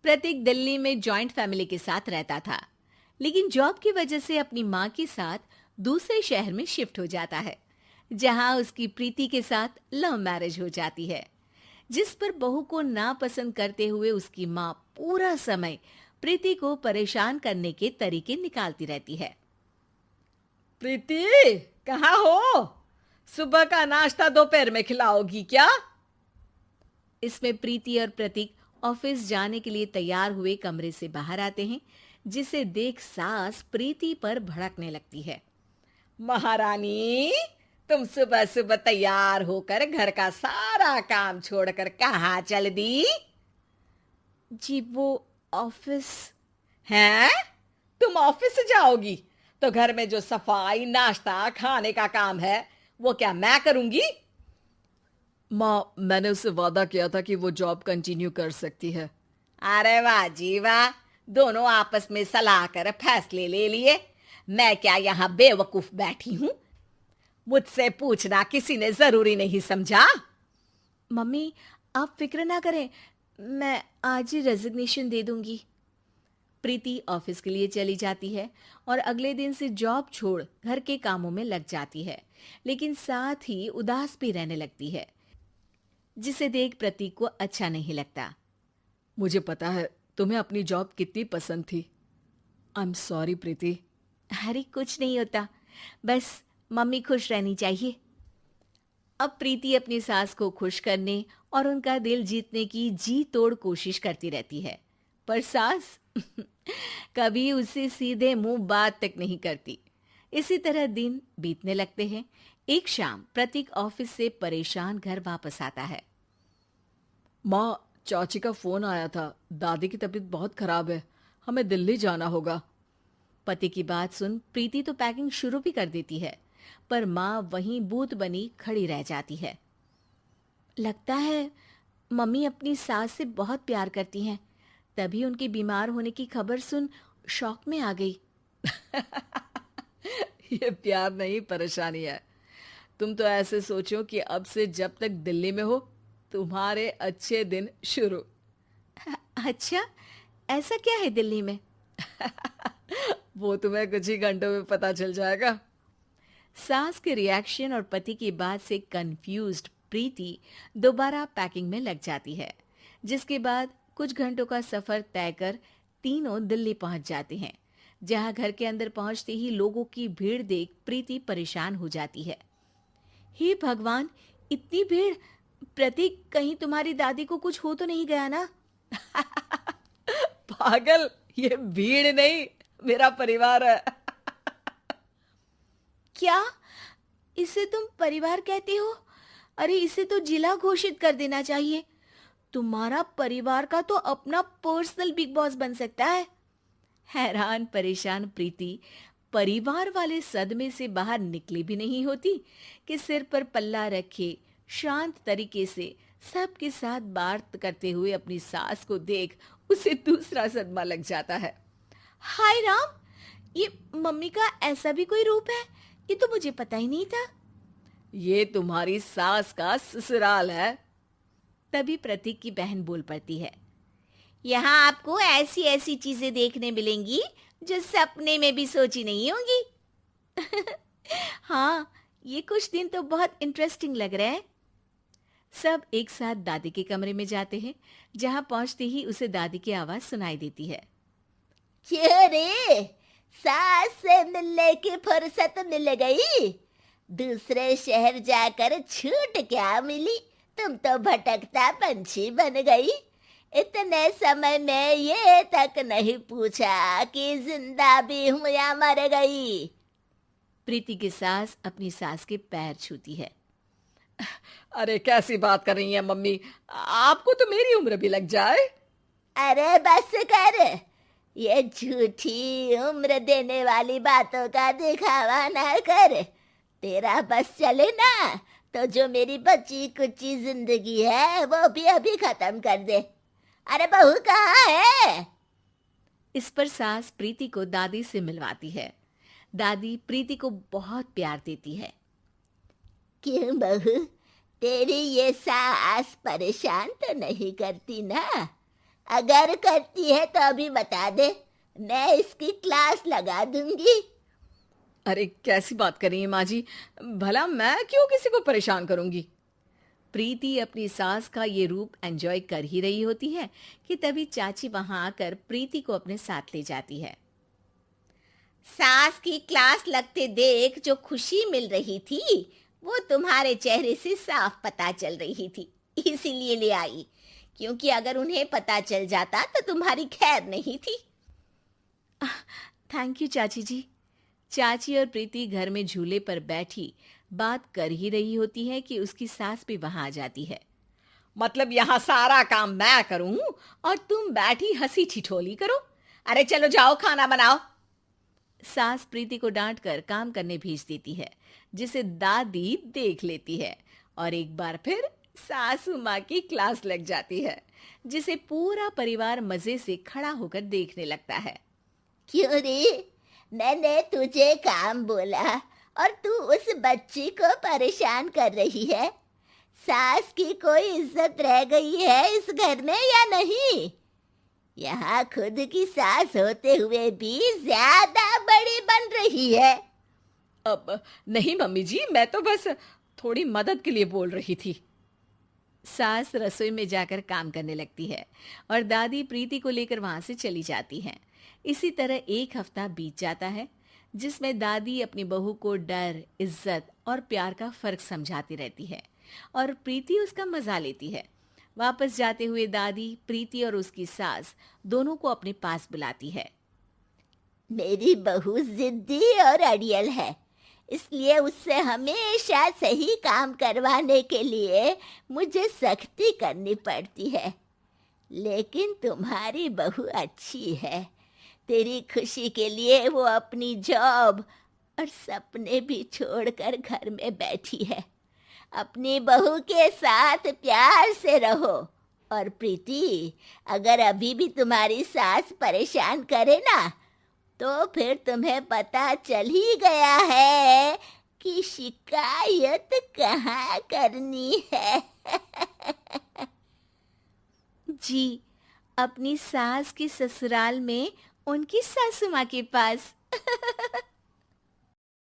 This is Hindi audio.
प्रतीक दिल्ली में जॉइंट फैमिली के साथ रहता था, लेकिन जॉब की वजह से अपनी माँ के साथ दूसरे शहर में शिफ्ट हो जाता है, जहाँ उसकी प्रीति के साथ लव मैरिज हो जाती है, जिस पर बहू को नापसंद करते हुए उसकी माँ पूरा समय प्रीति को परेशान करने के तरीके निकालती रहती है। प्रीति, कहाँ हो? सुबह का नाश्ता दोपहर में खिलाओगी क्या? इसमें प्रीति और प्रतीक ऑफिस जाने के लिए तैयार हुए कमरे से बाहर आते हैं, जिसे देख सास प्रीति पर भड़कने लगती है। महारानी, तुम सुबह सुबह तैयार होकर घर का सारा काम छोड़कर कहाँ चल दी? जी वो ऑफिस। हैं? तुम ऑफिस जाओगी तो घर में जो सफाई, नाश्ता, खाने का काम है वो क्या मैं करूंगी? माँ, मैंने उससे वादा किया था कि वो जॉब कंटिन्यू कर सकती है। अरे वाह जी वाह, दोनों आपस में सलाह कर फैसले ले लिए। मैं क्या यहाँ बेवकूफ बैठी हूँ? मुझसे पूछना किसी ने जरूरी नहीं समझा? मम्मी, आप फिक्र ना करें, मैं आज ही रेजिग्नेशन दे दूंगी। प्रीति ऑफिस के लिए चली जाती है और अगले दिन से जॉब छोड़ घर के कामों में लग जाती है, लेकिन साथ ही उदास भी रहने लगती है, जिसे देख प्रतीक को अच्छा नहीं लगता। मुझे पता है तुम्हें अपनी जॉब कितनी पसंद थी। आई एम सॉरी प्रीति। अरे कुछ नहीं होता, बस मम्मी खुश रहनी चाहिए। अब प्रीति अपनी सास को खुश करने और उनका दिल जीतने की जी तोड़ कोशिश करती रहती है, पर सास कभी उससे सीधे मुंह बात तक नहीं करती। इसी तरह दिन बीतने लगते हैं। एक शाम प्रतीक ऑफिस से परेशान घर वापस आता है। माँ, चाची का फोन आया था। दादी की तबीयत बहुत खराब है, हमें दिल्ली जाना होगा। पति की बात सुन प्रीति तो पैकिंग शुरू भी कर देती है, पर माँ वहीं बूत बनी खड़ी रह जाती है। लगता है मम्मी अपनी सास से बहुत प्यार करती हैं, तभी उनके बीमार होने की खबर सुन शॉक में आ गई। ये प्यार नहीं, परेशानी है। तुम तो ऐसे सोचो कि अब से जब तक दिल्ली में हो तुम्हारे अच्छे दिन शुरू। अच्छा, ऐसा क्या है दिल्ली में? वो तुम्हें कुछ ही घंटों में पता चल जाएगा। सास के रिएक्शन और पति की बात से कंफ्यूज्ड प्रीति दोबारा पैकिंग में लग जाती है, जिसके बाद कुछ घंटों का सफर तय कर तीनों दिल्ली पहुंच जाते हैं, जहां घर के अंदर पहुंचते ही लोगों की भीड़ देख प्रीति परेशान हो जाती है। हे भगवान, इतनी भीड़! प्रतीक, कहीं तुम्हारी दादी को कुछ हो तो नहीं गया ना? पागल, ये भीड़ नहीं, मेरा परिवार है। क्या? इसे तुम परिवार कहते हो? अरे इसे तो जिला घोषित कर देना चाहिए। तुम्हारा परिवार का तो अपना पर्सनल बिग बॉस बन सकता है। हैरान परेशान प्रीति परिवार वाले सदमे से बाहर निकली भी नहीं होती कि सिर पर पल्ला रखे शांत तरीके से सबके साथ बात करते हुए अपनी सास को देख उसे दूसरा सदमा लग जाता है। हाय राम, ये मम्मी का ऐसा भी कोई रूप है? ये तो मुझे पता ही नहीं था। ये तुम्हारी सास का ससुराल है। तभी प्रतीक की बहन बोल पड़ती है। यहाँ आपको ऐसी ऐसी चीजें देखने मिलेंगी जो सपने में भी सोची नहीं होंगी। हाँ, ये कुछ दिन तो बहुत इंटरेस्टिंग लग रहा है। सब एक साथ दादी के कमरे में जाते हैं, जहां पहुंचते ही उसे दादी की आवाज सुनाई देती है। क्यों रे, सास से मिलने की फुर्सत मिल गई? दूसरे शहर जाकर छूट क्या मिली? तुम तो भटकता पंछी बन गई। इतने समय में ये तक नहीं पूछा कि जिंदा भी हूं या मर गई। प्रीति की सास अपनी सास के पैर छूती है। अरे कैसी बात कर रही हैं मम्मी, आपको तो मेरी उम्र भी लग जाए। अरे बस कर, ये झूठी उम्र देने वाली बातों का दिखावा ना कर। तेरा बस चले ना तो जो मेरी बची कुची जिंदगी है वो भी अभी खत्म कर दे। अरे बहू कहाँ है? इस पर सास प्रीति को दादी से मिलवाती है। दादी प्रीति को बहुत प्यार देती है। क्यों बहू, तेरी ये सास परेशान तो नहीं करती ना? अगर करती है तो अभी बता दे, मैं इसकी क्लास लगा दूंगी। अरे कैसी बात कर रही हैं माँ जी, भला मैं क्यों किसी को परेशान करूंगी। प्रीति अपनी सास का ये रूप एंजॉय कर ही रही होती है कि तभी चाची वहां आकर प्रीति को अपने साथ ले जाती है। सास की क्लास लगते देख जो खुशी मिल रही थी वो तुम्हारे चेहरे से साफ पता चल रही थी, इसीलिए ले आई, क्योंकि अगर उन्हें पता चल जाता तो तुम्हारी खैर नहीं थी। थैंक यू चाची जी। चाची और प्रीति घर में झूले पर बैठी बात कर ही रही होती है कि उसकी सास भी वहां आ जाती है। मतलब यहाँ सारा काम मैं करूं और तुम बैठी हंसी ठिठोली करो? अरे चलो जाओ, खाना बनाओ। सास प्रीति को डांट कर काम करने भेज देती है, जिसे दादी देख लेती है और एक बार फिर सासू माँ की क्लास लग जाती है, जिसे पूरा परिवार मजे से खड़ा होकर देखने लगता है। क्यों रे, मैंने तुझे काम बोला और तू उस बच्ची को परेशान कर रही है। सास की कोई इज्जत रह गई है इस घर में या नहीं? यहाँ खुद की सास होते हुए भी ज्यादा बड़ी बन रही है। अब नहीं मम्मी जी, मैं तो बस थोड़ी मदद के लिए बोल रही थी। सास रसोई में जाकर काम करने लगती है और दादी प्रीति को लेकर वहां से चली जाती हैं। इसी तरह एक हफ्ता बीत जाता है, जिसमें दादी अपनी बहू को डर, इज्जत और प्यार का फर्क समझाती रहती है और प्रीति उसका मजा लेती है। वापस जाते हुए दादी प्रीति और उसकी सास दोनों को अपने पास बुलाती है। मेरी बहू जिद्दी और अड़ियल है, इसलिए उससे हमेशा सही काम करवाने के लिए मुझे सख्ती करनी पड़ती है। लेकिन तुम्हारी बहू अच्छी है, तेरी खुशी के लिए वो अपनी जॉब और सपने भी छोड़कर घर में बैठी है। अपनी बहू के साथ प्यार से रहो। और प्रीति, अगर अभी भी तुम्हारी सास परेशान करे ना, तो फिर तुम्हें पता चल ही गया है कि शिकायत कहाँ करनी है। जी, अपनी सास की ससुराल में उनकी सासू माँ के पास।